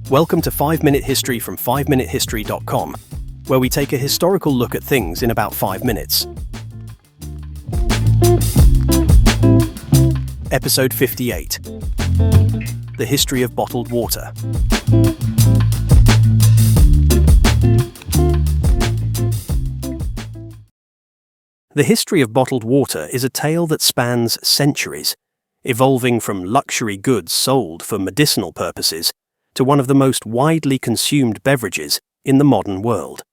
Welcome to 5-Minute History from 5minutehistory.com, where we take a historical look at things in about 5 minutes. Episode 58. The History of Bottled Water. The history of bottled water is a tale that spans centuries, evolving from luxury goods sold for medicinal purposes to one of the most widely consumed beverages in the modern world.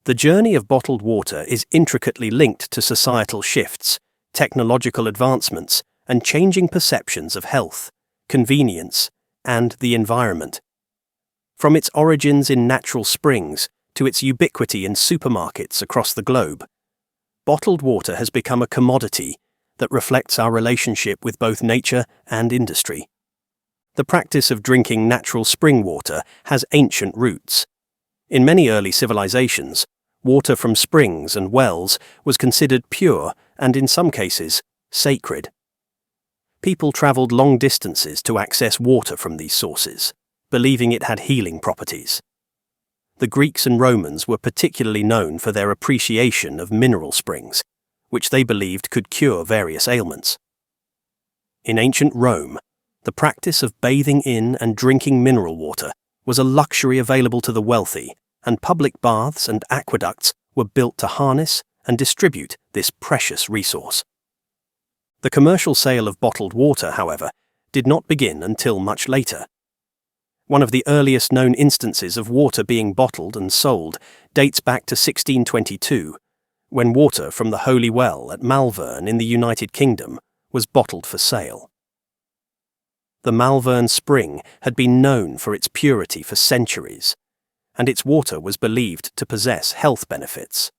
The journey of bottled water is intricately linked to societal shifts, technological advancements, and changing perceptions of health, convenience, and the environment. From its origins in natural springs to its ubiquity in supermarkets across the globe, bottled water has become a commodity that reflects our relationship with both nature and industry. The practice of drinking natural spring water has ancient roots. In many early civilizations, water from springs and wells was considered pure and, in some cases, sacred. People traveled long distances to access water from these sources, believing it had healing properties. The Greeks and Romans were particularly known for their appreciation of mineral springs, which they believed could cure various ailments. In ancient Rome, the practice of bathing in and drinking mineral water was a luxury available to the wealthy, and public baths and aqueducts were built to harness and distribute this precious resource. The commercial sale of bottled water, however, did not begin until much later. One of the earliest known instances of water being bottled and sold dates back to 1622, when water from the Holy Well at Malvern in the United Kingdom was bottled for sale. The Malvern Spring had been known for its purity for centuries, and its water was believed to possess health benefits.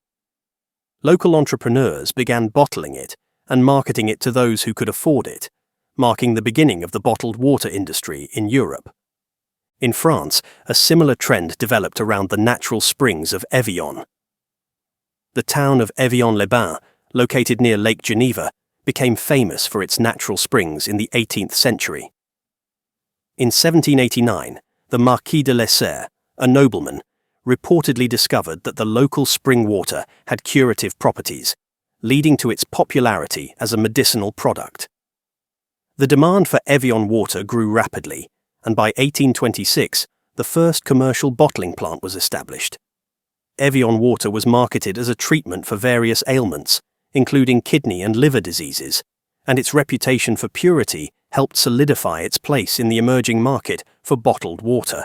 Local entrepreneurs began bottling it and marketing it to those who could afford it, marking the beginning of the bottled water industry in Europe. In France, a similar trend developed around the natural springs of Evian. The town of Evian-les-Bains, located near Lake Geneva, became famous for its natural springs in the 18th century. In 1789, the Marquis de Lesser, a nobleman, reportedly discovered that the local spring water had curative properties, leading to its popularity as a medicinal product. The demand for Evian water grew rapidly, and by 1826, the first commercial bottling plant was established. Evian water was marketed as a treatment for various ailments, including kidney and liver diseases, and its reputation for purity helped solidify its place in the emerging market for bottled water.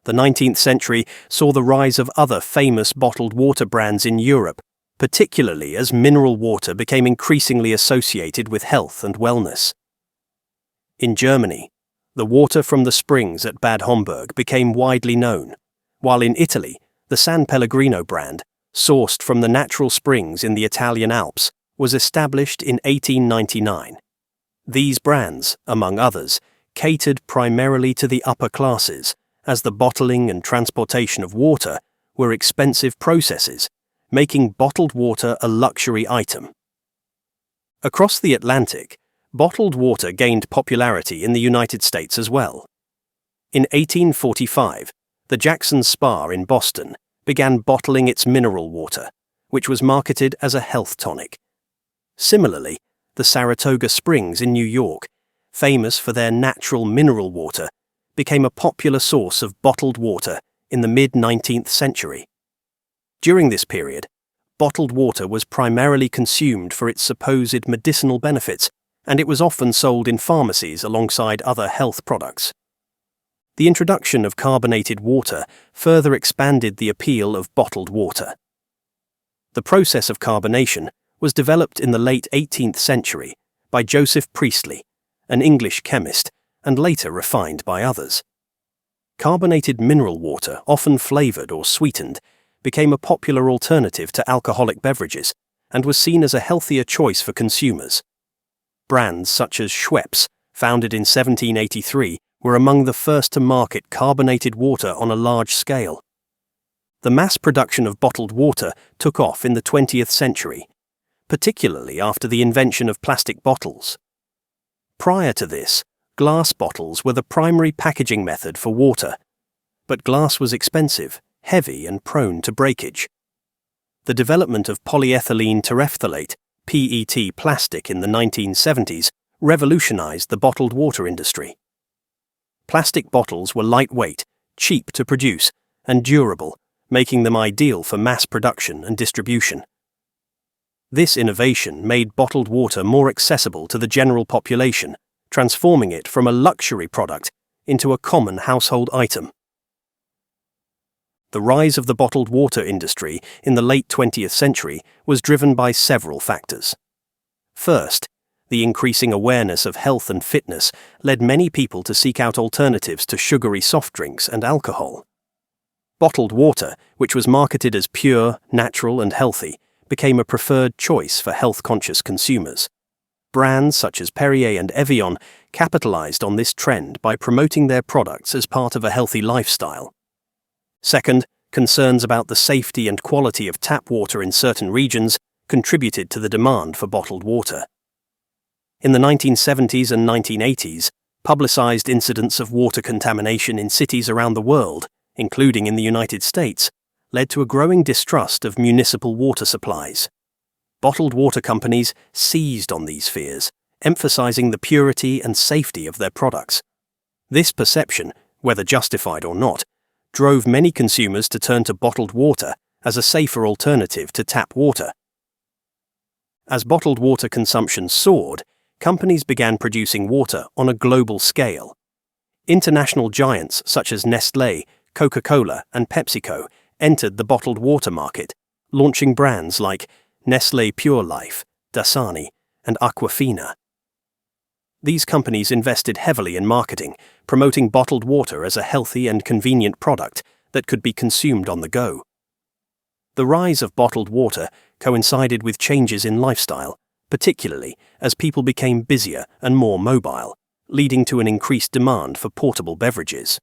The 19th century saw the rise of other famous bottled water brands in Europe, particularly as mineral water became increasingly associated with health and wellness. In Germany, the water from the springs at Bad Homburg became widely known, while in Italy, the San Pellegrino brand, sourced from the natural springs in the Italian Alps, was established in 1899. These brands, among others, catered primarily to the upper classes, as the bottling and transportation of water were expensive processes, making bottled water a luxury item. Across the Atlantic, bottled water gained popularity in the United States as well. In 1845, the Jackson Spa in Boston began bottling its mineral water, which was marketed as a health tonic. Similarly, the Saratoga Springs in New York, famous for their natural mineral water, became a popular source of bottled water in the mid-19th century. During this period, bottled water was primarily consumed for its supposed medicinal benefits, and it was often sold in pharmacies alongside other health products. The introduction of carbonated water further expanded the appeal of bottled water. The process of carbonation was developed in the late 18th century by Joseph Priestley, an English chemist, and later refined by others. Carbonated mineral water, often flavored or sweetened, became a popular alternative to alcoholic beverages and was seen as a healthier choice for consumers. Brands such as Schweppes, founded in 1783, were among the first to market carbonated water on a large scale. The mass production of bottled water took off in the 20th century, particularly after the invention of plastic bottles. Prior to this, glass bottles were the primary packaging method for water, but glass was expensive, heavy, and prone to breakage. The development of polyethylene terephthalate, PET plastic in the 1970s revolutionized the bottled water industry. Plastic bottles were lightweight, cheap to produce, and durable, making them ideal for mass production and distribution. This innovation made bottled water more accessible to the general population, transforming it from a luxury product into a common household item. The rise of the bottled water industry in the late 20th century was driven by several factors. First, the increasing awareness of health and fitness led many people to seek out alternatives to sugary soft drinks and alcohol. Bottled water, which was marketed as pure, natural, and healthy, became a preferred choice for health-conscious consumers. Brands such as Perrier and Evian capitalized on this trend by promoting their products as part of a healthy lifestyle. Second, concerns about the safety and quality of tap water in certain regions contributed to the demand for bottled water. In the 1970s and 1980s, publicized incidents of water contamination in cities around the world, including in the United States, led to a growing distrust of municipal water supplies. Bottled water companies seized on these fears, emphasizing the purity and safety of their products. This perception, whether justified or not, drove many consumers to turn to bottled water as a safer alternative to tap water. As bottled water consumption soared, companies began producing water on a global scale. International giants such as Nestlé, Coca-Cola, and PepsiCo entered the bottled water market, launching brands like Nestlé Pure Life, Dasani, and Aquafina. These companies invested heavily in marketing, promoting bottled water as a healthy and convenient product that could be consumed on the go. The rise of bottled water coincided with changes in lifestyle, particularly as people became busier and more mobile, leading to an increased demand for portable beverages.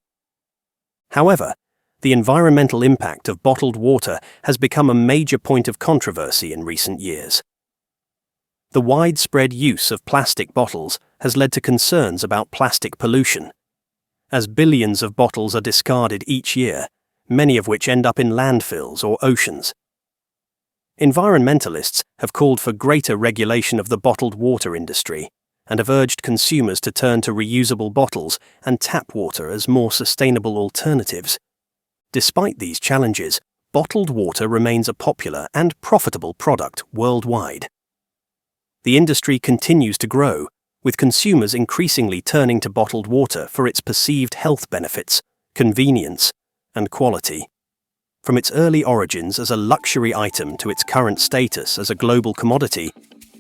However, the environmental impact of bottled water has become a major point of controversy in recent years. The widespread use of plastic bottles has led to concerns about plastic pollution. As billions of bottles are discarded each year, many of which end up in landfills or oceans. Environmentalists have called for greater regulation of the bottled water industry and have urged consumers to turn to reusable bottles and tap water as more sustainable alternatives. Despite these challenges, bottled water remains a popular and profitable product worldwide. The industry continues to grow, with consumers increasingly turning to bottled water for its perceived health benefits, convenience, and quality. From its early origins as a luxury item to its current status as a global commodity,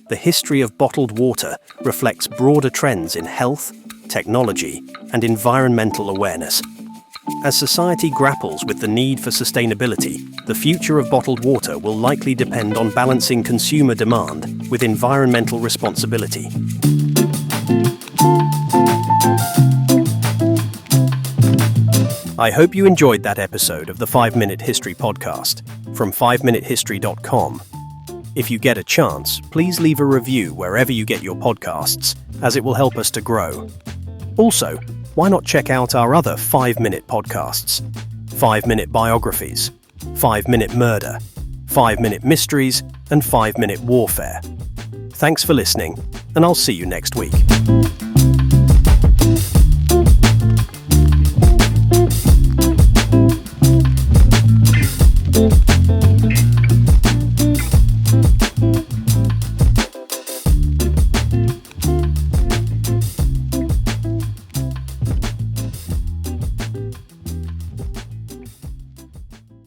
the history of bottled water reflects broader trends in health, technology, and environmental awareness. As society grapples with the need for sustainability, the future of bottled water will likely depend on balancing consumer demand with environmental responsibility. I hope you enjoyed that episode of the 5-Minute History Podcast from 5minutehistory.com. If you get a chance, please leave a review wherever you get your podcasts, as it will help us to grow. Also, why not check out our other 5-minute podcasts? 5-Minute Biographies, 5-Minute Murder, 5-Minute Mysteries, and 5-Minute Warfare. Thanks for listening, and I'll see you next week.